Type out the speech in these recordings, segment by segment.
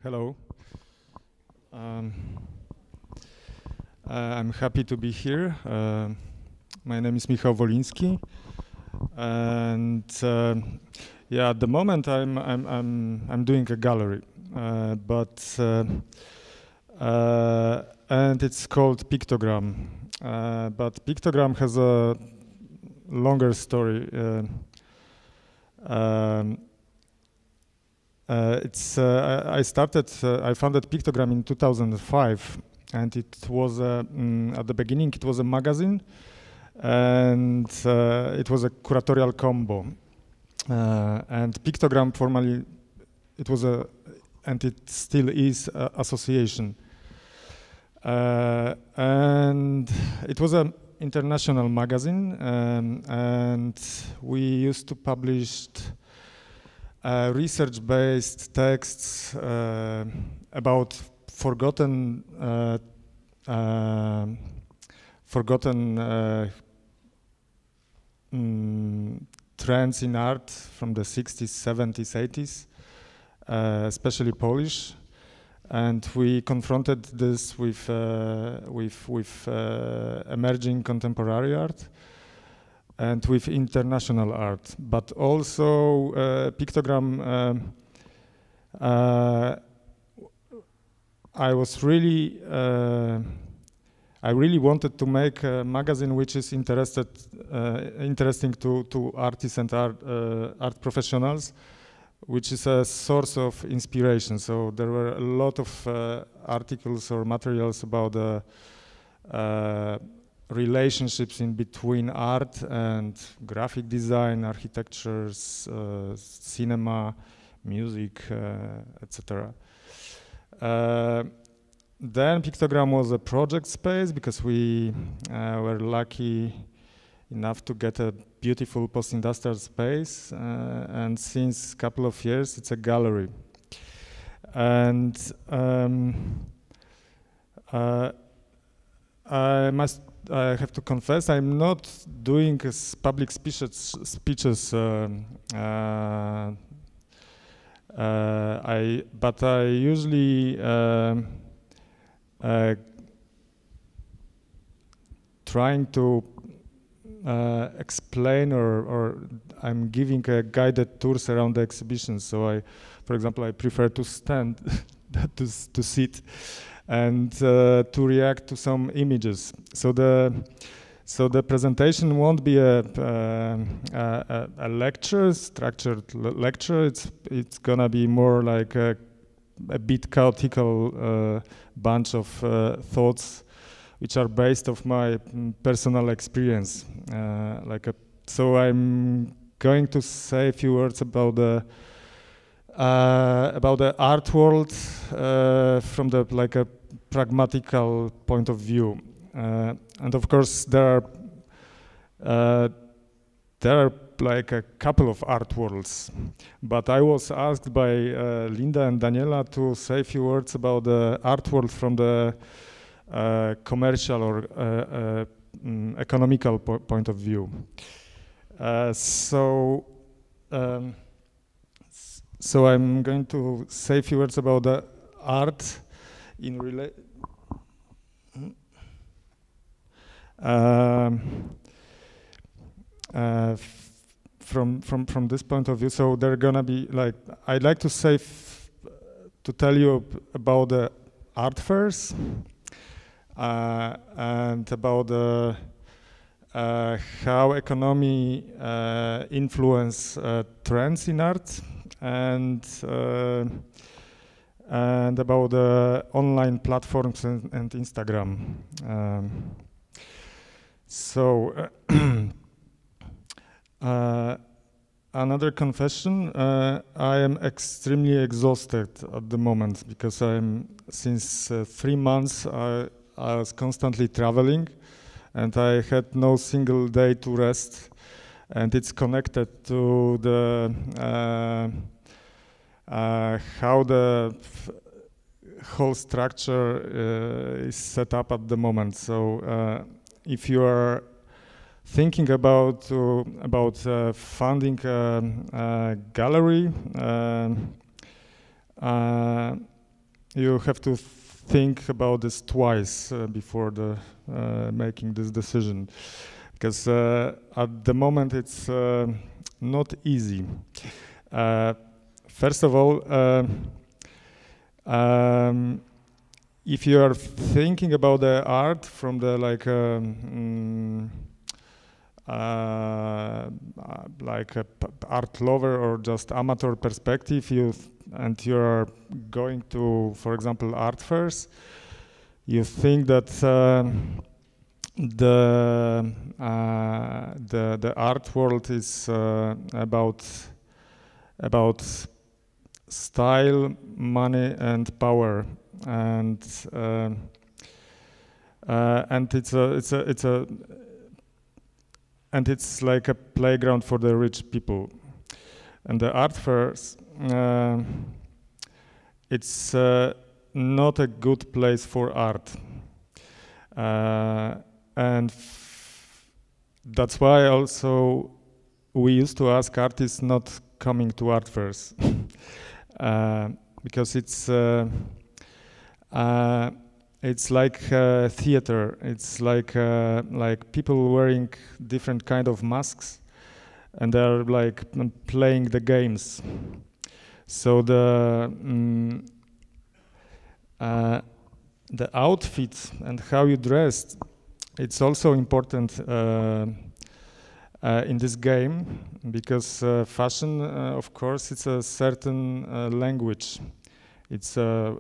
Hello. I'm happy to be here. My name is Michał Woliński, and yeah, at the moment I'm doing a gallery, and it's called Piktogram. But Piktogram has a longer story. I founded Piktogram in 2005, and it was at the beginning it was a magazine, and it was a curatorial combo. And Piktogram formally, it was and it still is a association. And it was an international magazine, and we used to publish research-based texts about forgotten trends in art from the 60s, 70s, 80s, especially Polish, and we confronted this with emerging contemporary art and with international art, but also Piktogram. I really wanted to make a magazine which is interesting to artists and art professionals, which is a source of inspiration. So there were a lot of articles or materials about relationships in between art and graphic design, architectures, cinema, music, etc. Then Piktogram was a project space because we were lucky enough to get a beautiful post-industrial space, and since a couple of years it's a gallery. And I have to confess, I'm not doing public speeches. But I usually trying to explain or I'm giving guided tours around the exhibition. So for example, I prefer to stand to sit and to react to some images. So the presentation won't be a lecture, structured lecture. It's gonna be more like a bit chaotical bunch of thoughts, which are based off my personal experience. So I'm going to say a few words about the art world from a pragmatical point of view. And of course, there are like a couple of art worlds, but I was asked by Linda and Daniela to say a few words about the art world from the commercial or economical point of view. So I'm going to say a few words about the art in from this point of view. So they're gonna be like, I'd like to say to tell you about the art fairs and about how economy influence trends in art, and about the online platforms and Instagram. Another confession, I am extremely exhausted at the moment because since 3 months I was constantly traveling and I had no single day to rest, and it's connected to the how the whole structure is set up at the moment. So if you are thinking about funding a gallery, you have to think about this twice before making this decision, because at the moment it's not easy. First of all, if you are thinking about the art from the like a art lover or just amateur perspective, and you are going to, for example, art fairs, you think that the art world is about style, money, and power, and it's like a playground for the rich people. And the art fairs, it's not a good place for art, and that's why also we used to ask artists not coming to art fairs, because it's like theater. It's like people wearing different kind of masks, and they're like playing the games. So the outfit and how you dressed, it's also important in this game, because fashion, of course, it's a certain language. It's a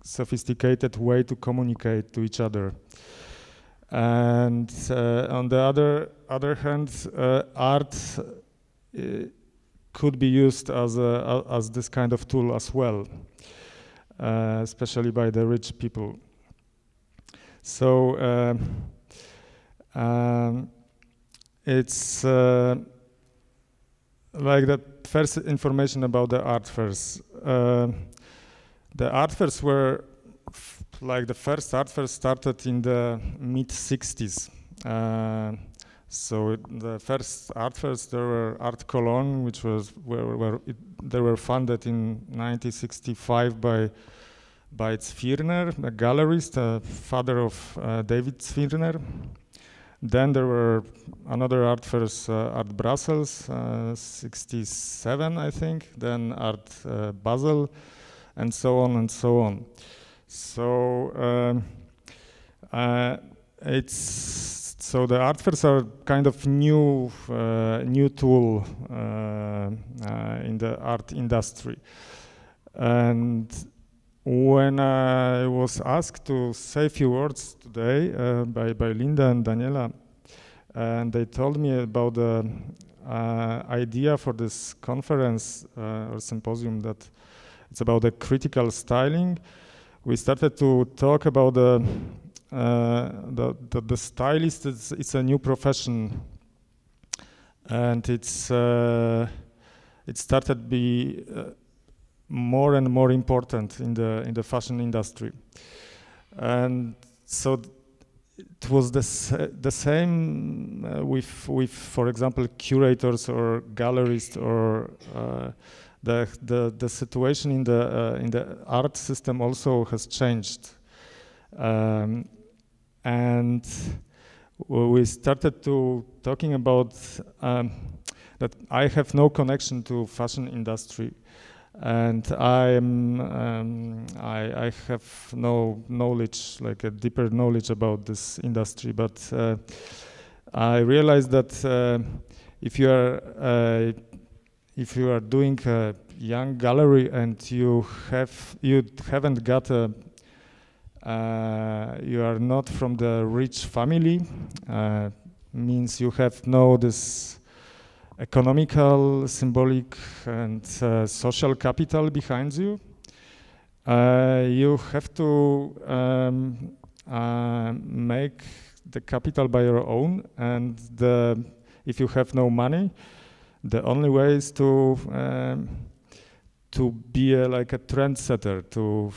sophisticated way to communicate to each other. And on the other hand, art could be used as this kind of tool as well, especially by the rich people. So it's like the first information about the art fairs. The art fairs were like the first art fairs started in the mid-60s. So the first art fairs, there were Art Cologne, which was they were funded in 1965 by Zwirner, a gallerist, father of David Zwirner. Then there were another art fairs, Art Brussels, 67, I think. Then Art Basel, and so on and so on. So so the art fairs are kind of new tool in the art industry. And when I was asked to say a few words today by Linda and Daniela, and they told me about the idea for this conference or symposium, that it's about the critical styling, we started to talk about the stylist. It's a new profession, and it started to be more and more important in the fashion industry. And so it was the same with for example curators or gallerists, or the situation in the art system also has changed, and we started to talking about that I have no connection to fashion industry, and I have no knowledge, like a deeper knowledge about this industry. But I realized that if you are doing a young gallery and you haven't got you are not from the rich family, means you have no this economical, symbolic, and social capital behind you. You have to make the capital by your own, and if you have no money, the only way is to be like a trendsetter, to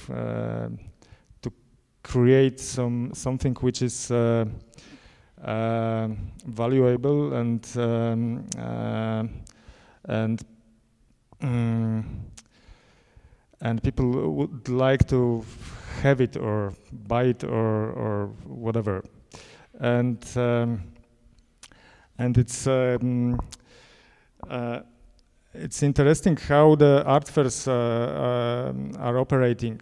create something which is valuable and and people would like to have it or buy it or whatever, and it's interesting how the art fairs are operating,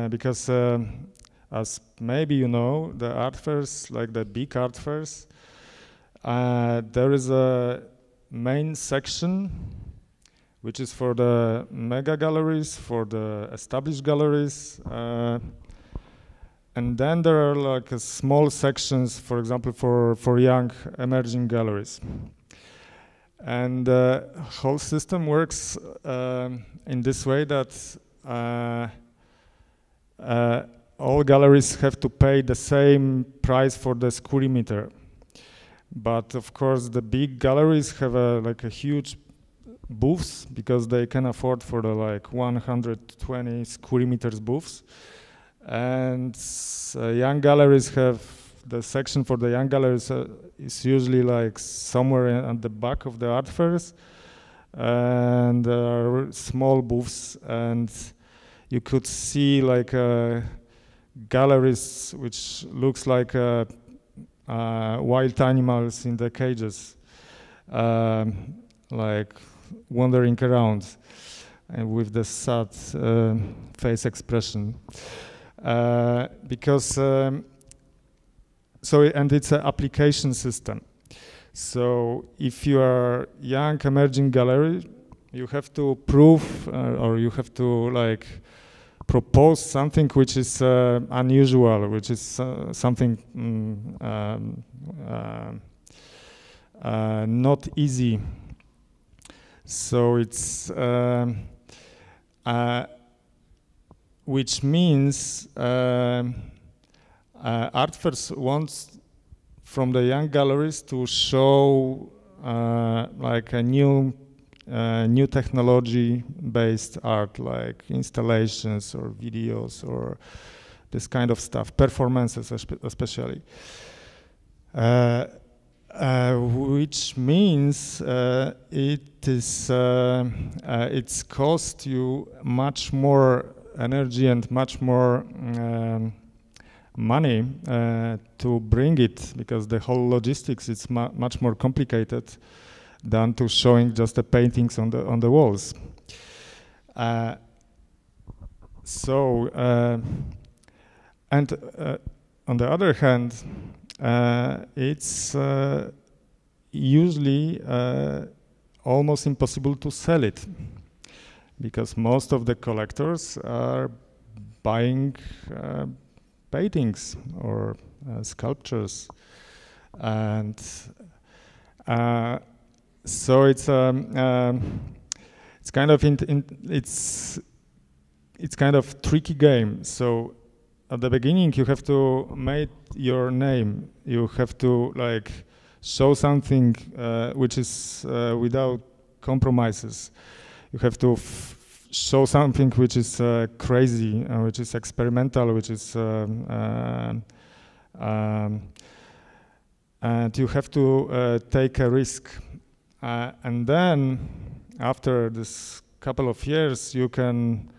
because as maybe you know, the art fairs, like the big art fairs, there is a main section which is for the mega galleries, for the established galleries, and then there are like small sections, for example, for young emerging galleries. And the whole system works in this way that all galleries have to pay the same price for the square meter. But of course, the big galleries have like a huge booths, because they can afford for the like 120 square meters booths. And young galleries have the section for the young galleries is usually like somewhere at the back of the art fairs, and there are small booths, and you could see like galleries which looks like wild animals in the cages, like wandering around and with the sad face expression, because and it's an application system. So if you are young emerging gallery, you have to prove or you have to like propose something which is unusual, which is something not easy. So it's which means art fairs wants from the young galleries to show like a new technology-based art, like installations or videos or this kind of stuff, performances especially, which means it's cost you much more energy and much more money to bring it, because the whole logistics is much more complicated than to showing just the paintings on the walls. And on the other hand, it's usually almost impossible to sell it, because most of the collectors are buying paintings or sculptures, and so it's kind of it's kind of tricky game. So at the beginning you have to make your name. You have to like show something which is without compromises. You have to show something which is crazy, which is experimental, which is and you have to take a risk. And then after this couple of years, you can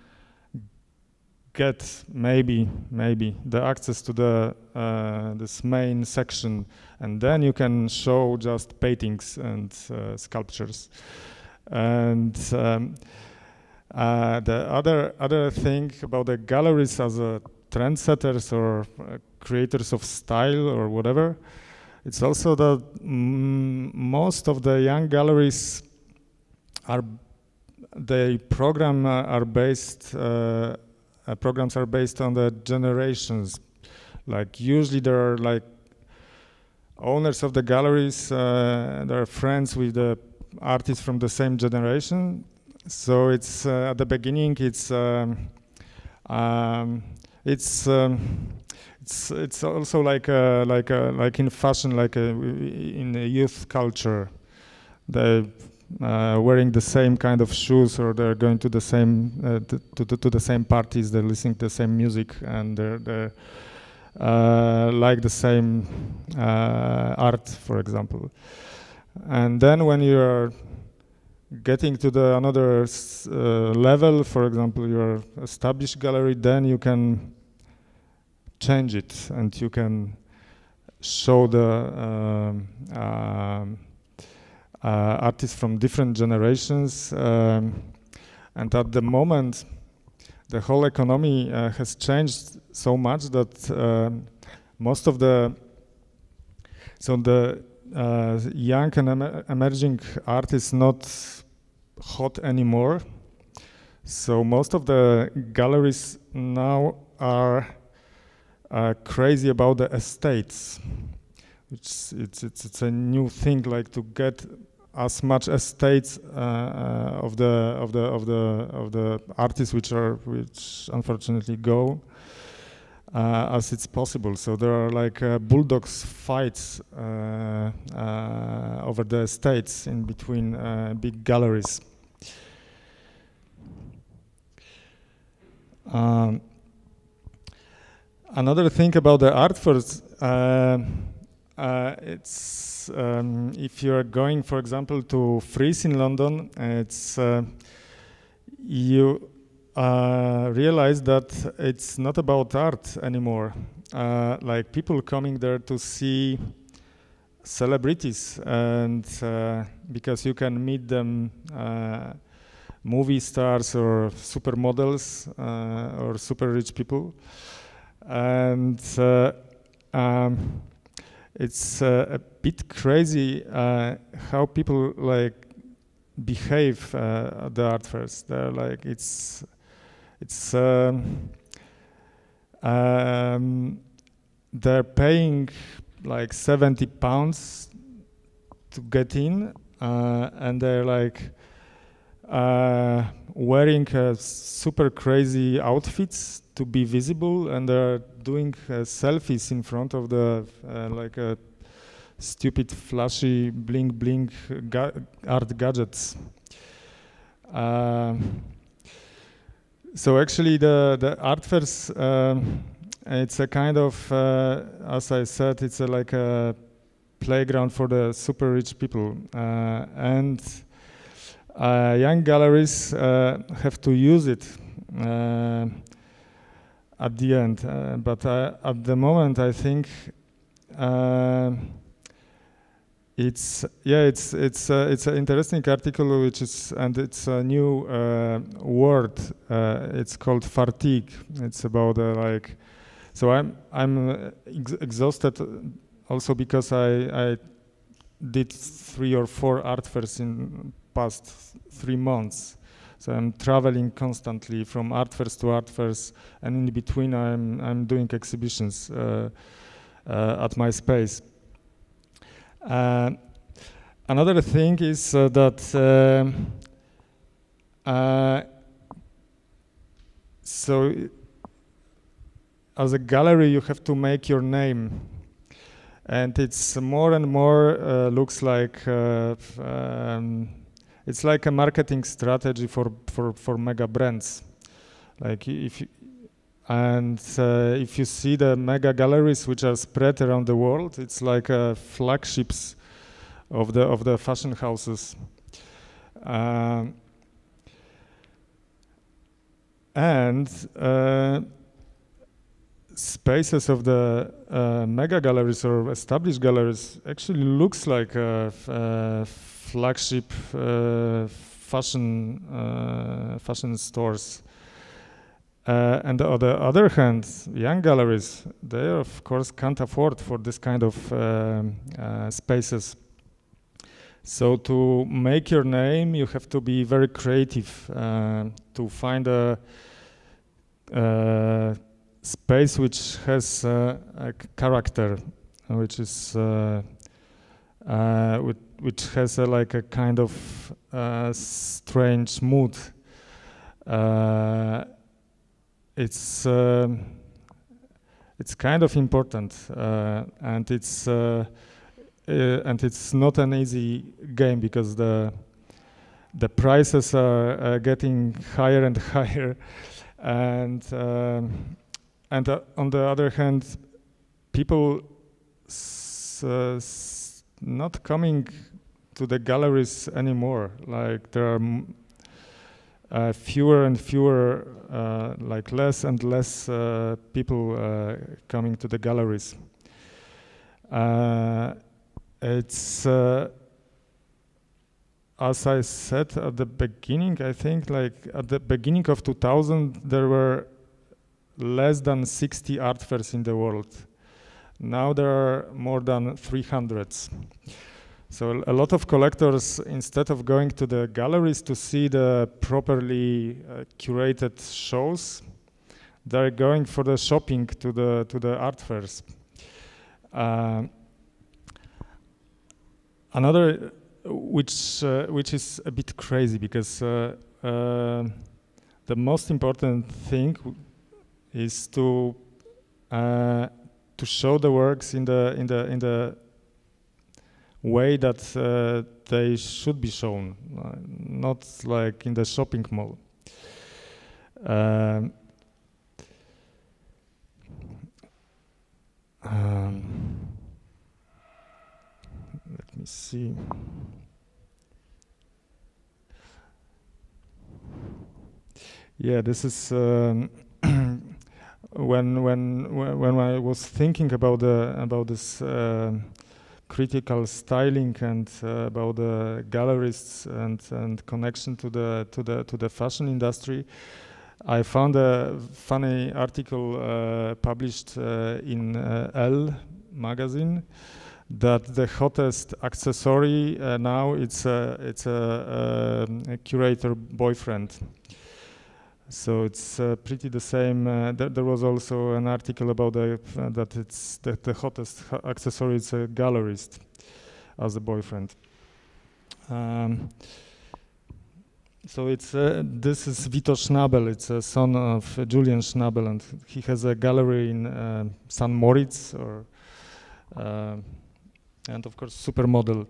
get maybe the access to the this main section, and then you can show just paintings and sculptures. And the other thing about the galleries as a trendsetters or creators of style or whatever, it's also that most of the young galleries programs are based on the generations. Like usually there are like owners of the galleries, they're friends with the artists from the same generation. So it's at the beginning it's also like in fashion, like in the youth culture, they wearing the same kind of shoes, or they're going to the same to the same parties, they're listening to the same music, and they're like the same art, for example. And then when you're getting to the another level, for example, your established gallery, then you can change it and you can show the artists from different generations. And at the moment, the whole economy has changed so much that most of the young and emerging art is not hot anymore. So most of the galleries now are crazy about the estates, which it's a new thing, like to get as much estates of the artists which unfortunately go as it's possible. So there are like bulldogs fights over the estates in between big galleries. Another thing about the art fairs, it's if you are going, for example, to Frieze in London, it's you realize that it's not about art anymore. Like people coming there to see celebrities, and because you can meet them, movie stars or supermodels or super rich people, and it's a bit crazy how people like behave at the art fairs. They're like they're paying like £70 to get in, and they're like wearing super crazy outfits to be visible, and they're doing selfies in front of the like a stupid flashy bling bling art gadgets. So actually the art fairs, it's a kind of, as I said, it's like a playground for the super rich people, and young galleries have to use it at the end. But at the moment, I think it's an interesting article, which is, and it's a new word. It's called fatigue. It's about like, so I'm exhausted also because I did 3 or 4 art fairs in past 3 months. So I'm traveling constantly from art fairs to art fairs, and in between I'm doing exhibitions at my space. Another thing is that so as a gallery you have to make your name, and it's more and more looks like it's like a marketing strategy for mega brands. Like if you see the mega galleries which are spread around the world, it's like flagships of the fashion houses. And spaces of the mega galleries or established galleries actually looks like a flagship fashion stores. And on the other hand, young galleries, they of course can't afford for this kind of spaces. So to make your name, you have to be very creative to find a space which has a character, which is which has like a kind of strange mood. It's kind of important, and it's not an easy game, because the prices are getting higher and higher, and on the other hand, people not coming to the galleries anymore. Like there are fewer and fewer, like less and less people coming to the galleries. It's as I said at the beginning, I think like at the beginning of 2000 there were less than 60 art fairs in the world. Now there are more than 300. So a lot of collectors, instead of going to the galleries to see the properly curated shows, they're going for the shopping to the art fairs. Another, which is a bit crazy, because the most important thing is to show the works in the way that they should be shown, not like in the shopping mall. Let me see. Yeah, this is when I was thinking about this critical styling and about the gallerists and connection to the fashion industry. I found a funny article published in Elle magazine that the hottest accessory now it's a curator boyfriend. So it's pretty the same. There was also an article about that it's the hottest accessory is a gallerist as a boyfriend. So it's this is Vito Schnabel. It's a son of Julian Schnabel, and he has a gallery in St. Moritz, and of course Supermodel.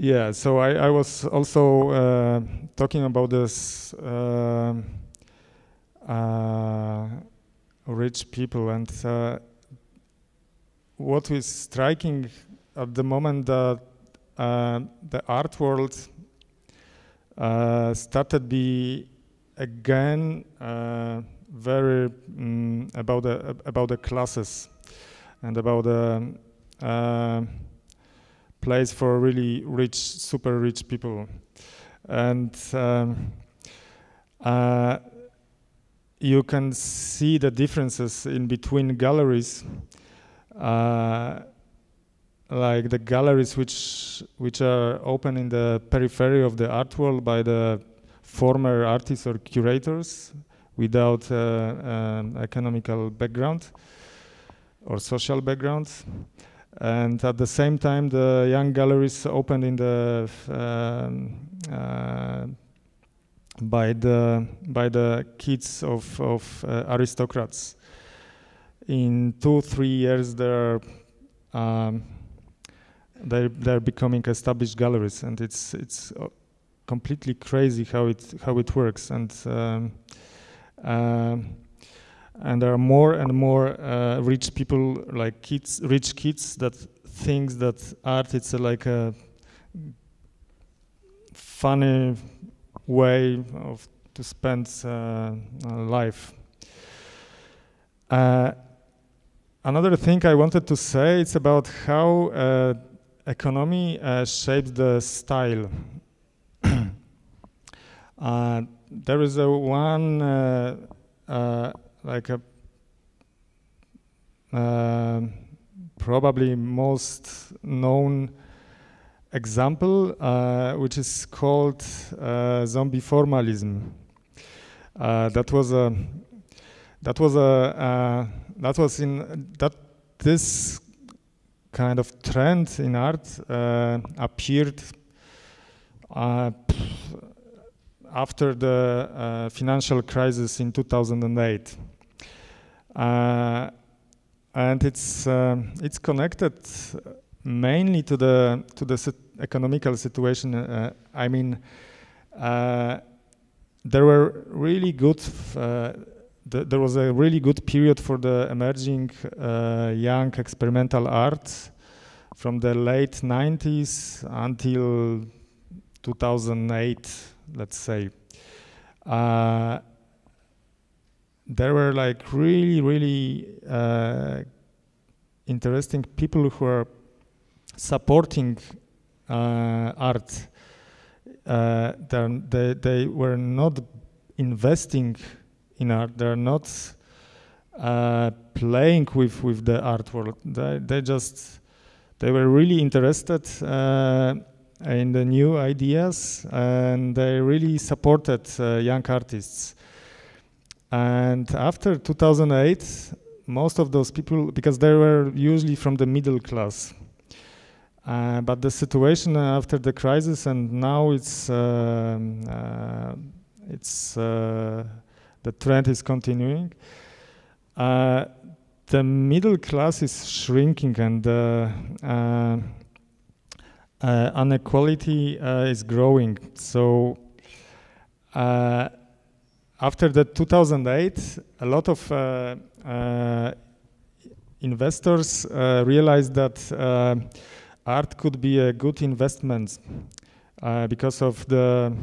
Yeah, so I was also talking about this rich people, and what is striking at the moment that the art world started be again very about the classes and about the place for really rich, super rich people. And you can see the differences in between galleries, like the galleries which are open in the periphery of the art world by the former artists or curators without economical background or social background. And at the same time, the young galleries opened in the by the kids of aristocrats. In 2-3 years, they're becoming established galleries, and it's completely crazy how it works. And there are more and more rich people, like rich kids, that thinks that art it's like a funny way to spend life. Another thing I wanted to say is about how economy shapes the style. There is one like a probably most known example, which is called zombie formalism. This kind of trend in art appeared after the financial crisis in 2008, and it's connected mainly to the economical situation. I mean, there were really good. There was a really good period for the emerging young experimental art, from the late 90s until 2008, let's say. There were like really interesting people who are supporting art. They were not investing in art. They're not playing with the art world. They were really interested in the new ideas, and they really supported young artists. And after 2008, most of those people, because they were usually from the middle class, but the situation after the crisis, and now the trend is continuing. The middle class is shrinking, and inequality is growing. So after the 2008, a lot of investors realized that art could be a good investment because of the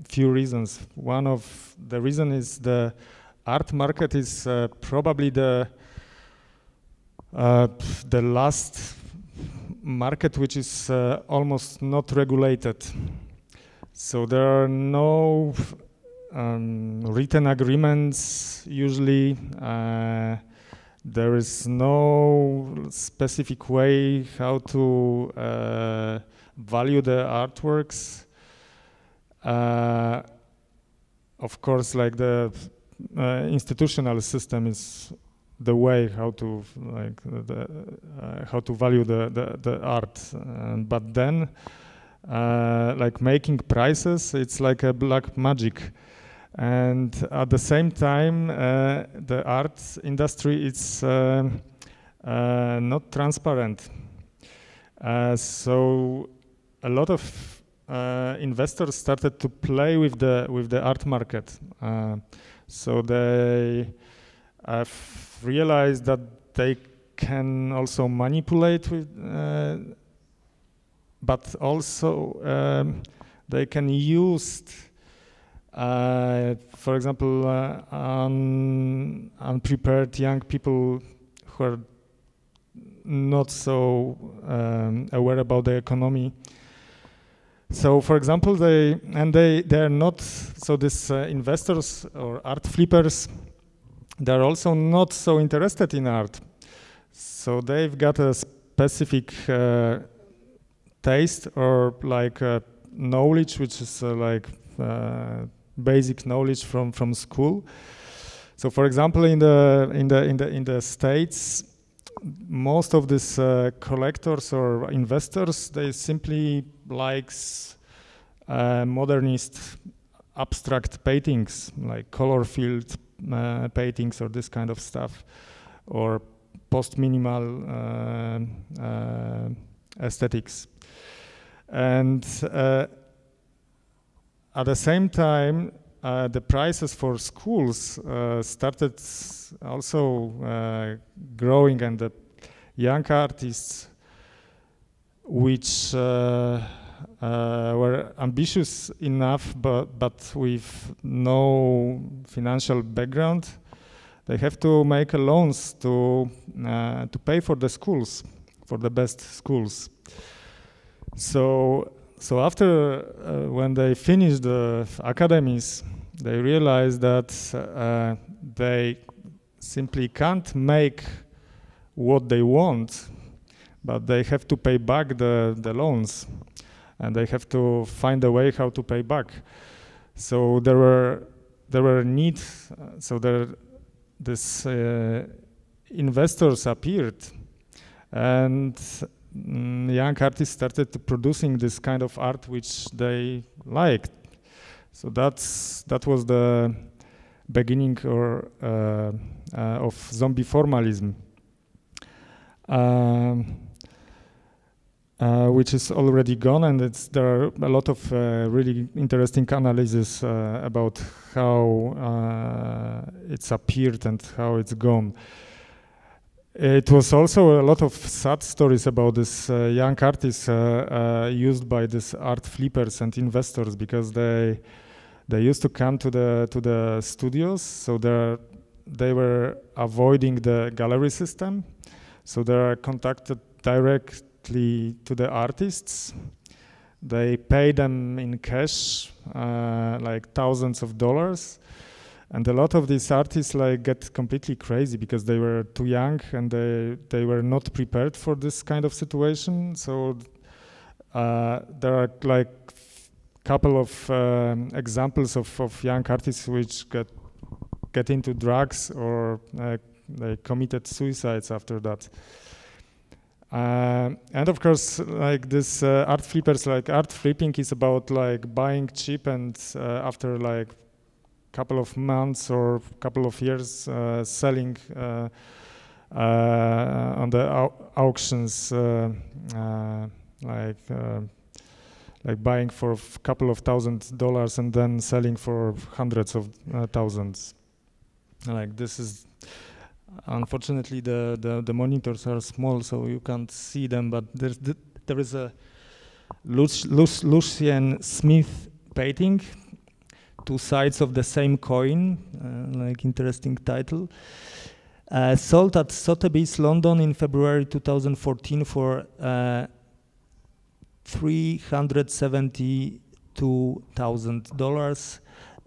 few reasons. One of the reasons is the art market is probably the last market which is almost not regulated. So there are no written agreements usually. There is no specific way how to value the artworks. Of course, like the institutional system is the way how to value the art. But then, like making prices, it's like a black magic. And at the same time, the art industry is not transparent. So a lot of investors started to play with the art market. So they realized that they can also manipulate with, but also they can use. For example, unprepared young people who are not so aware about the economy. So, for example, they are not, so these investors or art flippers, they're also not so interested in art. So they've got a specific taste or like knowledge, which is like basic knowledge from school. So, for example, in the States, most of these collectors or investors, they simply likes modernist abstract paintings, like color-filled paintings or this kind of stuff, or post-minimal aesthetics. And at the same time, the prices for schools started also growing, and the young artists which were ambitious enough but with no financial background, they have to make loans to pay for the schools, for the best schools. So after when they finished the academies, they realized that they simply can't make what they want, but they have to pay back the loans, and they have to find a way how to pay back. So there were needs. So this investors appeared, and young artists started producing this kind of art which they liked. So that was the beginning of zombie formalism, which is already gone, and there are a lot of really interesting analysis about how it's appeared and how it's gone. it was also a lot of sad stories about this young artists used by these art flippers and investors, because they used to come to the studios, so they were avoiding the gallery system, so they are contacted directly to the artists. They pay them in cash, like thousands of dollars. And a lot of these artists like get completely crazy because they were too young and they were not prepared for this kind of situation. So there are like couple of examples of young artists which get into drugs or they committed suicides after that. And of course, like this art flippers, like art flipping is about like buying cheap and after like couple of months or couple of years selling on the auctions, like buying for a couple of $1,000s and then selling for hundreds of thousands. Like this is, unfortunately, the monitors are small, so you can't see them. But there is a Lucian Smith painting, Two Sides of the Same Coin, like interesting title. Sold at Sotheby's London in February 2014 for $372,000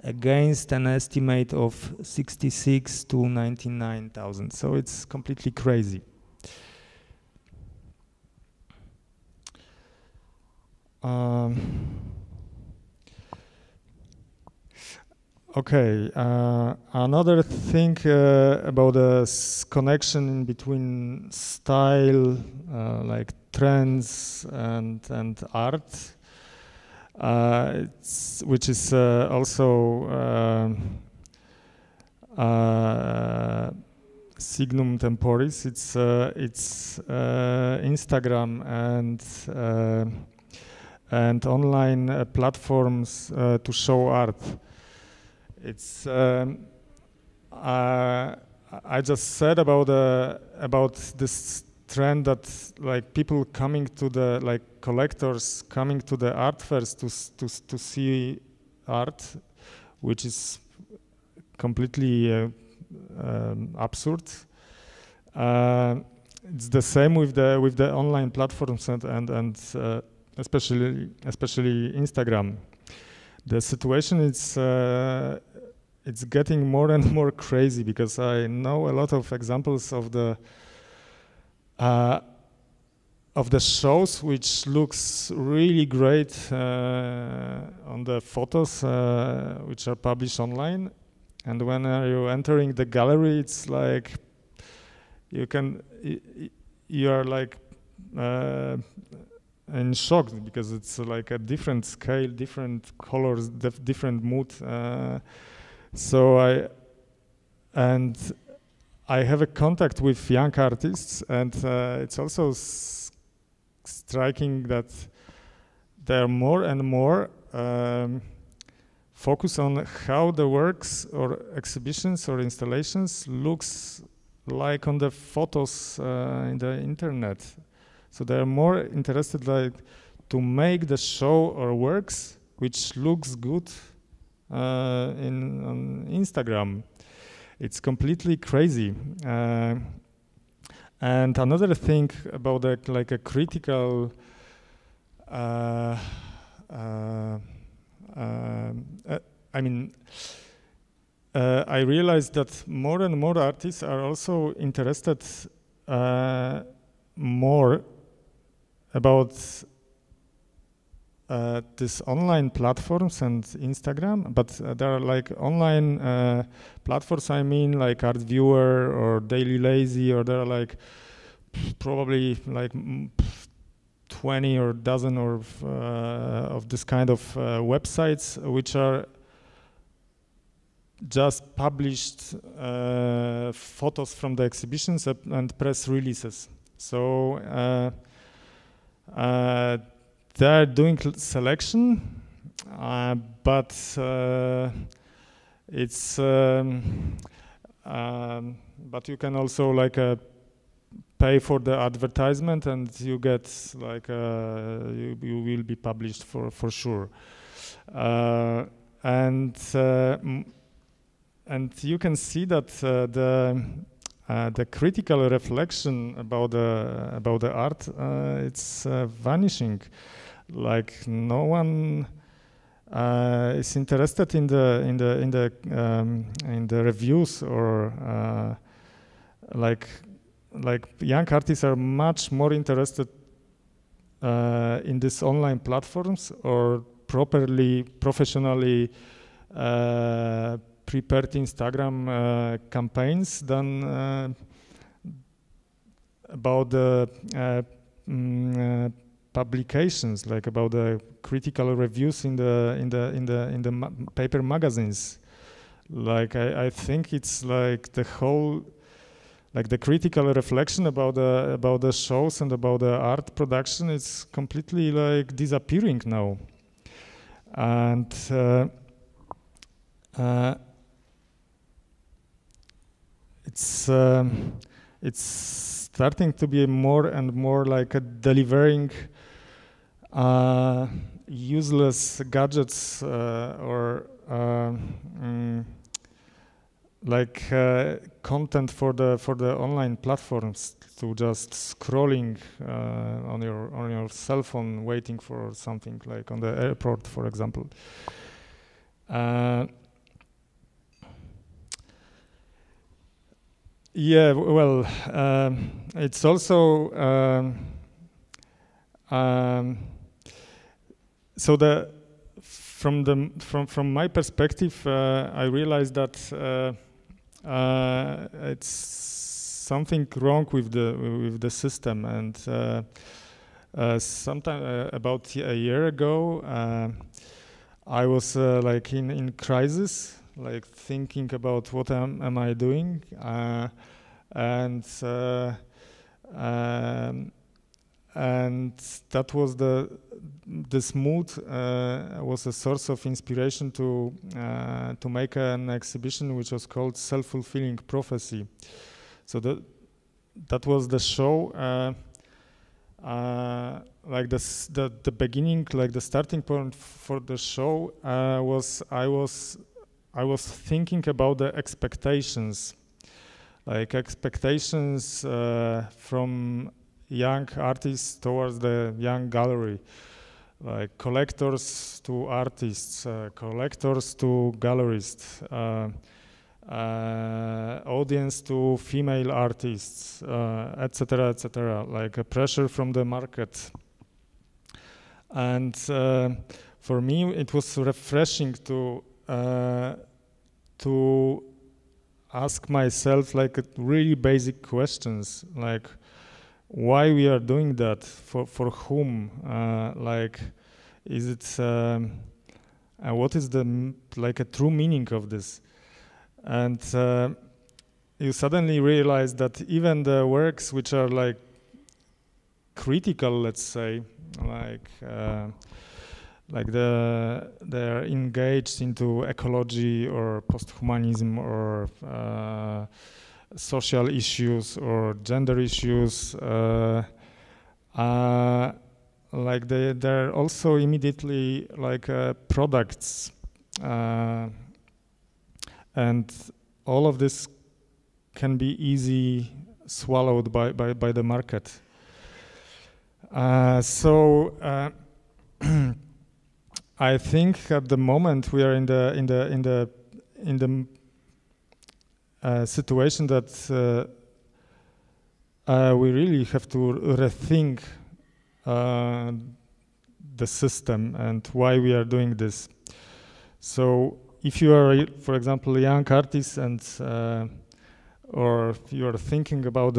against an estimate of 66 to 99,000. So it's completely crazy. Okay, another thing about the connection between style, like trends and art, which is also signum temporis. It's Instagram and online platforms to show art. It's I just said about this trend that like people coming to the like collectors coming to the art fairs to see art, which is completely absurd. It's the same with the online platforms and especially Instagram. The situation is it's getting more and more crazy because I know a lot of examples of the shows which looks really great on the photos which are published online, and when you're entering the gallery, it's like you are like in shock because it's like a different scale, different colors, different mood. So I have a contact with young artists, and it's also striking that they're more and more focus on how the works or exhibitions or installations looks like on the photos in the internet. So they're more interested like to make the show or works which looks good on Instagram. It's completely crazy. And another thing about like a critical I realized that more and more artists are also interested more about these online platforms and Instagram, but there are like online platforms, I mean like Art Viewer or Daily Lazy, or there are like probably like 20 or dozen of this kind of websites which are just published photos from the exhibitions and press releases. So they're doing selection, but it's but you can also like pay for the advertisement and you get like you will be published for sure. And you can see that the critical reflection about the art it's vanishing. Like no one is interested in the reviews, or like young artists are much more interested in these online platforms or professionally prepared Instagram campaigns than about the publications, like about the critical reviews in the paper magazines. Like I think it's like the whole, like the critical reflection about the shows and about the art production is completely like disappearing now, and it's starting to be more and more like a delivering useless gadgets or like content for the online platforms, to just scrolling on your cell phone, waiting for something, like on the airport, for example. Yeah, well, it's also so from my perspective, I realized that it's something wrong with the system, and sometime about a year ago, I was like in crisis, like thinking about what am I doing, and that was this mood was a source of inspiration to make an exhibition which was called Self-Fulfilling Prophecy. So that was the show, like the beginning, like the starting point for the show was I was thinking about the expectations, like expectations from young artists towards the young gallery, like collectors to artists, collectors to gallerists, audience to female artists, etc., etc., like a pressure from the market. And for me, it was refreshing to ask myself like really basic questions, like why we are doing that, for whom, like is it what is the like a true meaning of this? And you suddenly realize that even the works which are like critical, let's say, like they're engaged into ecology or posthumanism or social issues or gender issues, like they're also immediately like products, and all of this can be easy swallowed by the market. So I think at the moment we are in the situation that we really have to rethink the system and why we are doing this. So if you are, for example, a young artist, and or if you are thinking about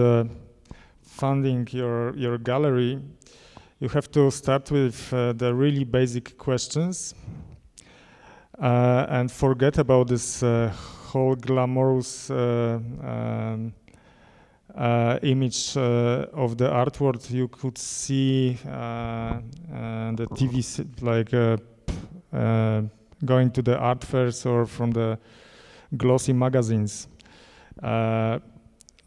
funding your gallery, you have to start with the really basic questions and forget about this whole glamorous image of the artwork you could see the TV, like going to the art fairs or from the glossy magazines.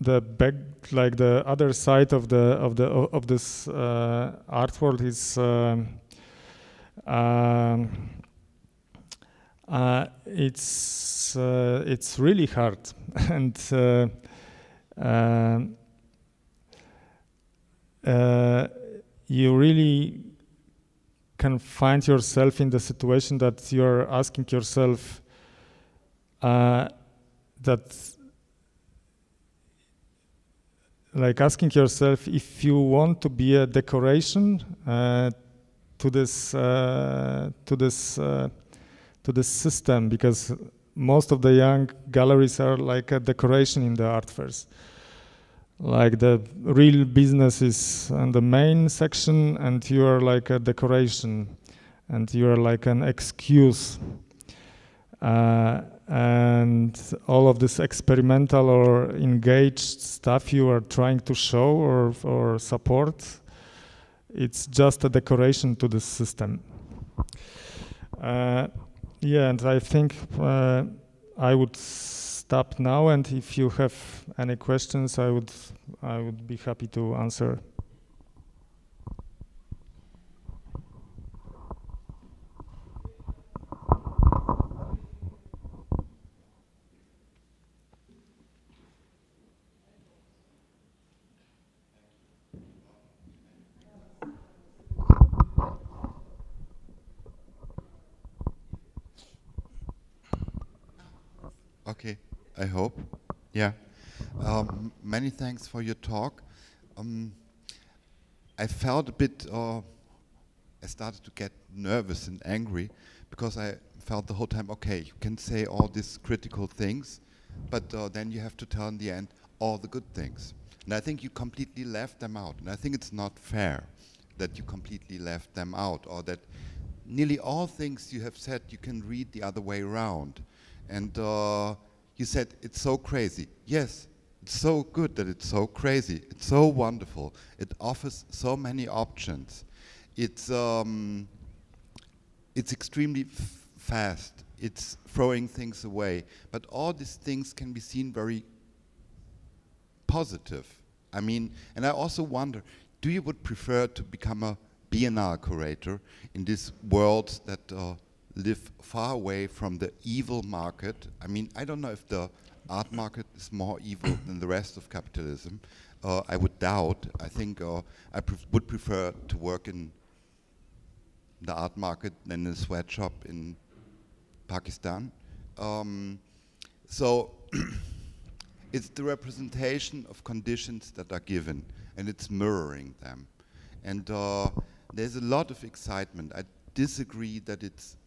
the back, like the other side of this art world is it's really hard, and you really can find yourself in the situation that you're asking yourself like asking yourself if you want to be a decoration to this system, because most of the young galleries are like a decoration in the art fairs. Like the real business is in the main section, and you are like a decoration, and you are like an excuse. And all of this experimental or engaged stuff you are trying to show or support, it's just a decoration to the system. Yeah, and I think I would stop now, and if you have any questions, I would be happy to answer. Okay, I hope. Yeah. Many thanks for your talk. I felt a bit, I started to get nervous and angry because I felt the whole time, okay, you can say all these critical things, but then you have to tell in the end all the good things. And I think you completely left them out. And I think it's not fair that you completely left them out, or that nearly all things you have said you can read the other way around. And you said it's so crazy. Yes, it's so good that it's so crazy. It's so wonderful. It offers so many options. It's extremely fast. It's throwing things away. But all these things can be seen very positive. I mean, and I also wonder, do you would prefer to become a Biennale curator in this world that live far away from the evil market? I mean, I don't know if the art market is more evil than the rest of capitalism. I would doubt. I think I would prefer to work in the art market than in a sweatshop in Pakistan. So it's the representation of conditions that are given, and it's mirroring them. And there's a lot of excitement. I disagree that it's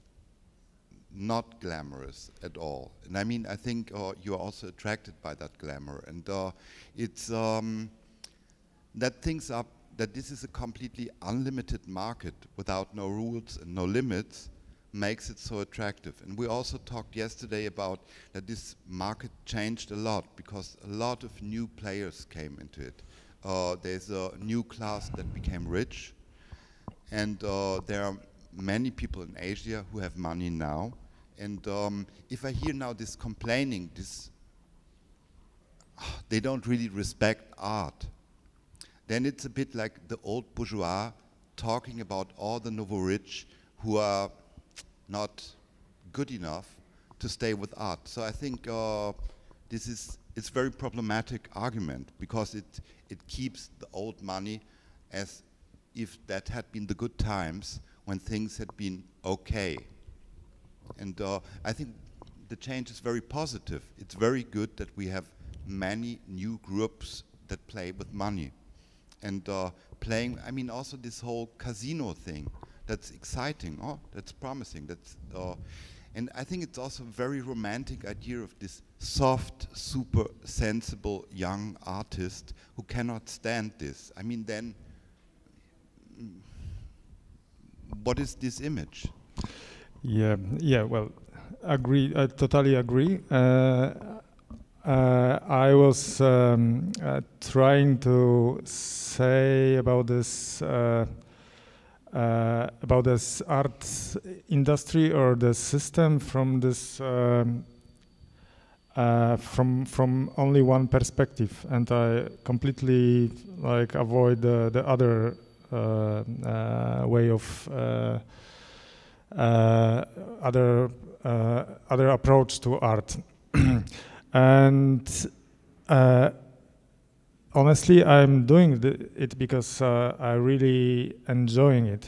not glamorous at all. And I mean, I think you're also attracted by that glamour. And it's that this is a completely unlimited market without no rules and no limits makes it so attractive. And we also talked yesterday about that this market changed a lot because a lot of new players came into it. There's a new class that became rich, and there are many people in Asia who have money now. And if I hear now this complaining, they don't really respect art, then it's a bit like the old bourgeois talking about all the nouveau rich who are not good enough to stay with art. So I think it's very problematic argument because it keeps the old money as if that had been the good times when things had been okay. And I think the change is very positive. It's very good that we have many new groups that play with money. And playing, I mean, also this whole casino thing, that's exciting, that's promising. And I think it's also a very romantic idea of this soft, super sensible young artist who cannot stand this. I mean, then, what is this image? Yeah, well, agree. I totally agree. I was trying to say about this art industry or the system from this from only one perspective, and I completely like avoid the other way of other approach to art. And honestly, I'm doing it because I really enjoying it.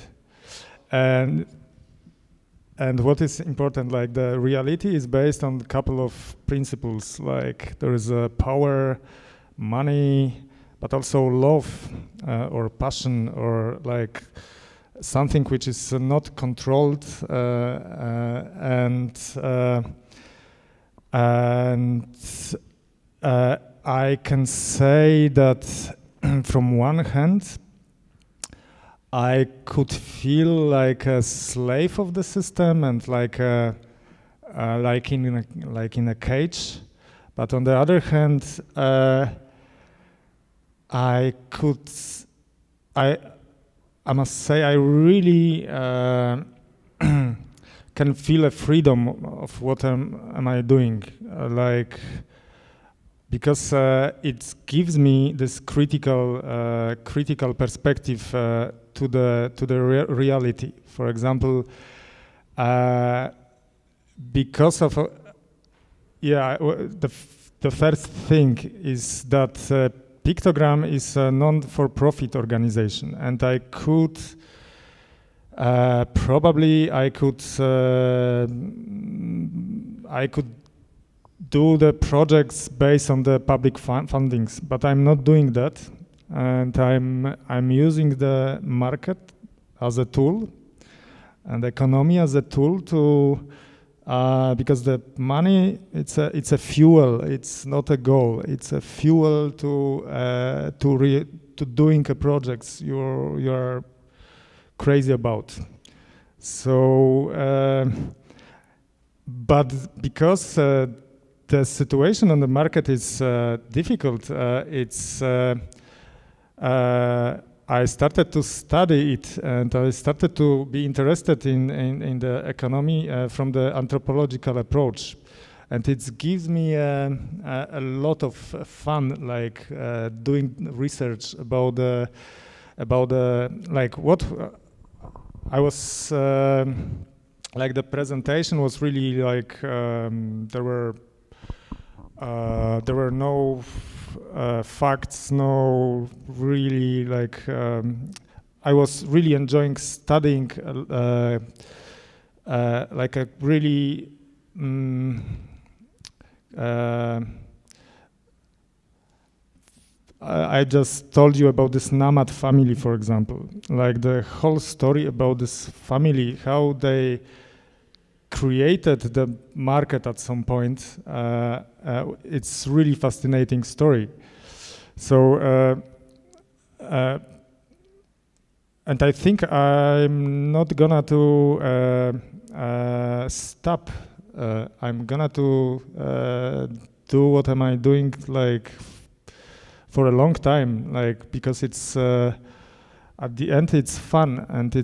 And what is important, like the reality is based on a couple of principles, like there is a power, money, but also love or passion, or like something which is not controlled, and I can say that from one hand, I could feel like a slave of the system and like in a cage, but on the other hand, I must say I really can feel a freedom of what am I doing, like. Because it gives me this critical perspective to the reality. For example, because of the first thing is that Piktogram is a non-for-profit organization, and I could do the projects based on the public fundings, but I'm not doing that, and I'm using the market as a tool and economy as a tool to because the money it's a fuel, it's not a goal, it's a fuel to doing a projects you're crazy about. So, but because the situation on the market is difficult. I started to study it, and I started to be interested in the economy from the anthropological approach, and it gives me a lot of fun, like doing research about like what I was like. The presentation was really like there were no facts, no really like. I was really enjoying studying like a really I just told you about this Nomad family, for example, like the whole story about this family, how they created the market at some point. It's really fascinating story. So, and I think I'm not gonna to stop. I'm gonna to do what am I doing like for a long time, like because it's at the end it's fun and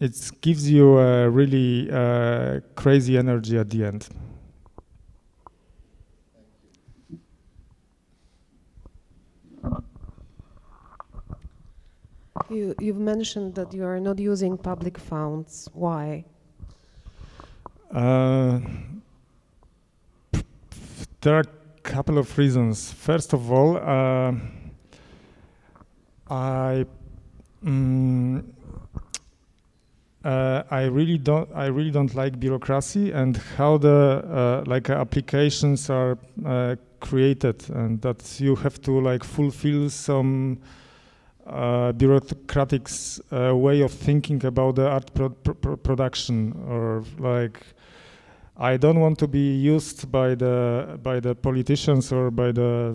it gives you a really crazy energy at the end. You've mentioned that you are not using public funds. Why? There are a couple of reasons. First of all, I really don't like bureaucracy and how the like applications are created, and that you have to like fulfill some bureaucratic way of thinking about the art production, or like I don't want to be used by the politicians or by the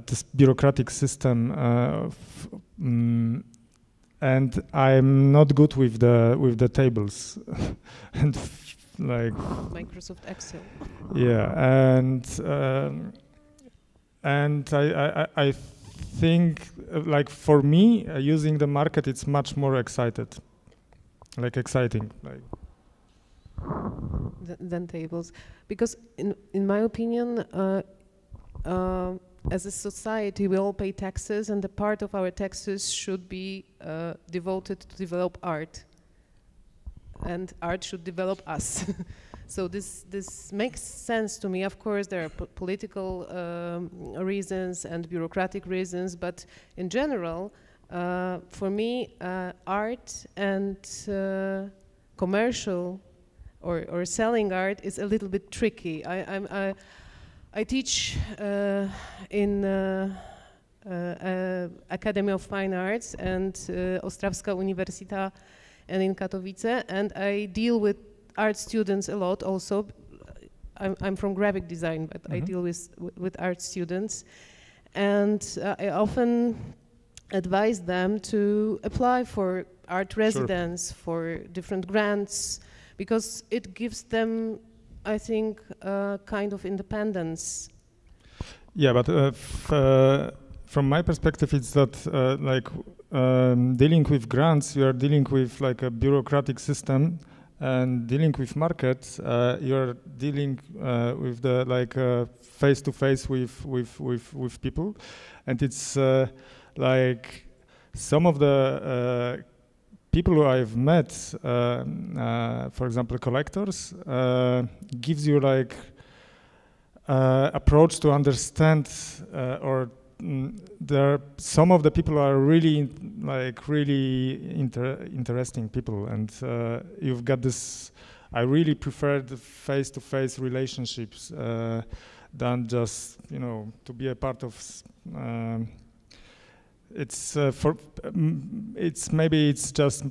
this bureaucratic system, and I'm not good with the tables and like Microsoft Excel. Yeah, and I think like for me, using the market, it's much more exciting. Like than tables, because in my opinion, as a society, we all pay taxes, and a part of our taxes should be devoted to develop art, and art should develop us. So this makes sense to me. Of course, there are political reasons and bureaucratic reasons, but in general, for me, art and commercial or selling art is a little bit tricky. I teach in Academy of Fine Arts and Ostrawska Uniwersyta and in Katowice, and I deal with art students a lot also. I'm from graphic design, but I deal with art students, and I often advise them to apply for art residence, for different grants, because it gives them, I think, a kind of independence. Yeah, but from my perspective, it's that like dealing with grants, you are dealing with like a bureaucratic system, and dealing with markets, you are dealing with the like face to face with people, and it's like some of the people who I've met, for example, collectors, gives you like approach to understand, or there some of the people are really interesting people, and you've got this. I really prefer the face-to-face relationships than just to be a part of. It's maybe it's just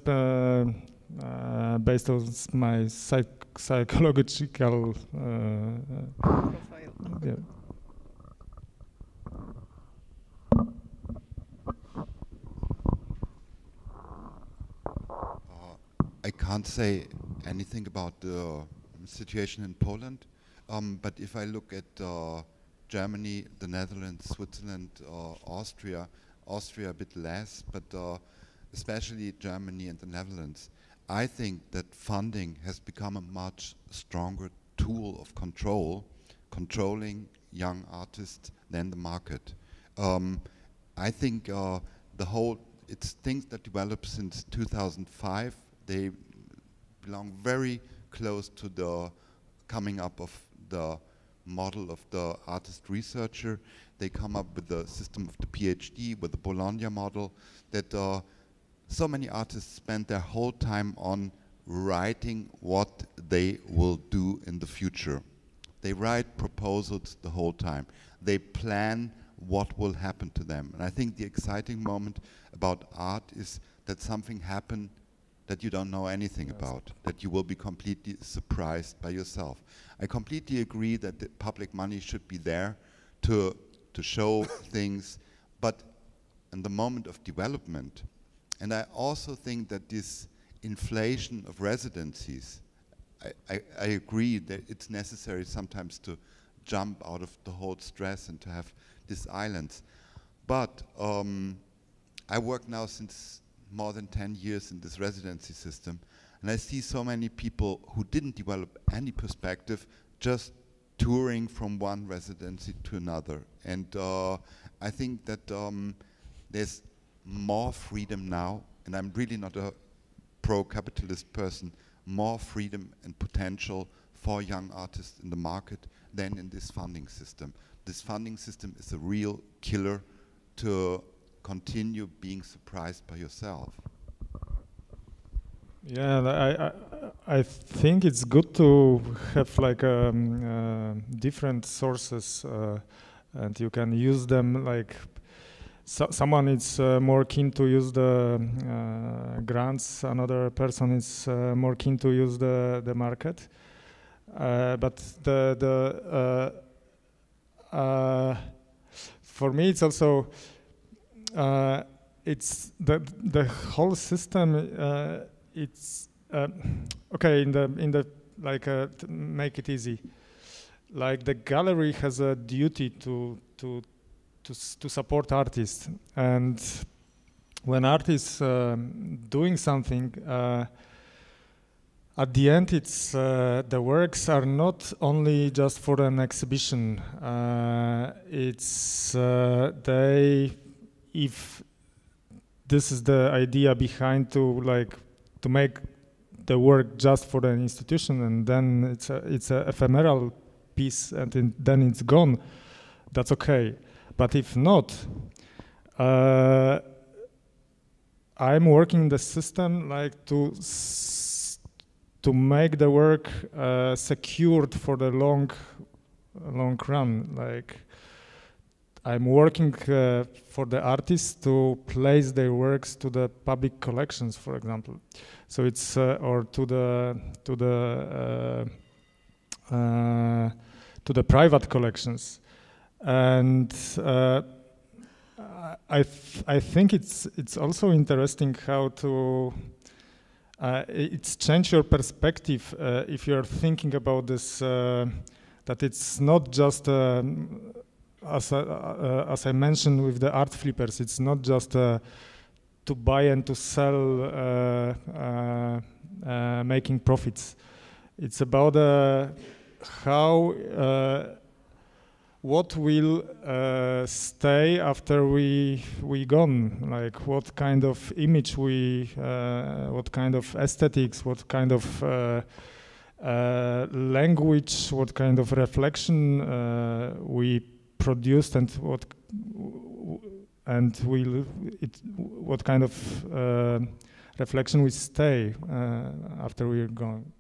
based on my psychological Profile. Yeah. I can't say anything about the situation in Poland, but if I look at Germany, the Netherlands, Switzerland, Austria a bit less, but especially Germany and the Netherlands, I think that funding has become a much stronger tool of controlling young artists than the market. I think it's things that developed since 2005. They belong very close to the coming up of the model of the artist researcher. They come up with the system of the PhD, with the Bologna model, that so many artists spend their whole time on writing what they will do in the future. They write proposals the whole time. They plan what will happen to them. And I think the exciting moment about art is that something happened that you don't know anything about, that you will be completely surprised by yourself. I completely agree that the public money should be there to show things, but in the moment of development, and I also think that this inflation of residencies, I agree that it's necessary sometimes to jump out of the whole stress and to have these islands. But I work now since more than 10 years in this residency system, and I see so many people who didn't develop any perspective, just touring from one residency to another. And I think that there's more freedom now, and I'm really not a pro-capitalist person, more freedom and potential for young artists in the market than in this funding system. This funding system is a real killer to continue being surprised by yourself. Yeah, I think it's good to have like different sources, and you can use them. Like someone is more keen to use the grants, another person is more keen to use the market. But for me, it's also it's the whole system. It's okay in the like to make it easy. Like the gallery has a duty to to support artists. And when artists doing something, at the end, it's the works are not only just for an exhibition. It's if this is the idea behind to make the work just for the institution, and then it's a ephemeral piece, and then it's gone. That's okay. But if not, I'm working the system to make the work secured for the long run. Like I'm working for the artists to place their works to the public collections, for example. So it's or to the private collections, and I think it's also interesting how to it's change your perspective if you're thinking about this, that it's not just as I mentioned with the art flippers, it's not just to buy and to sell making profits. It's about how what will stay after we gone, like what kind of image what kind of aesthetics, what kind of language, what kind of reflection we produced, and what kind of reflection we stay after we're gone.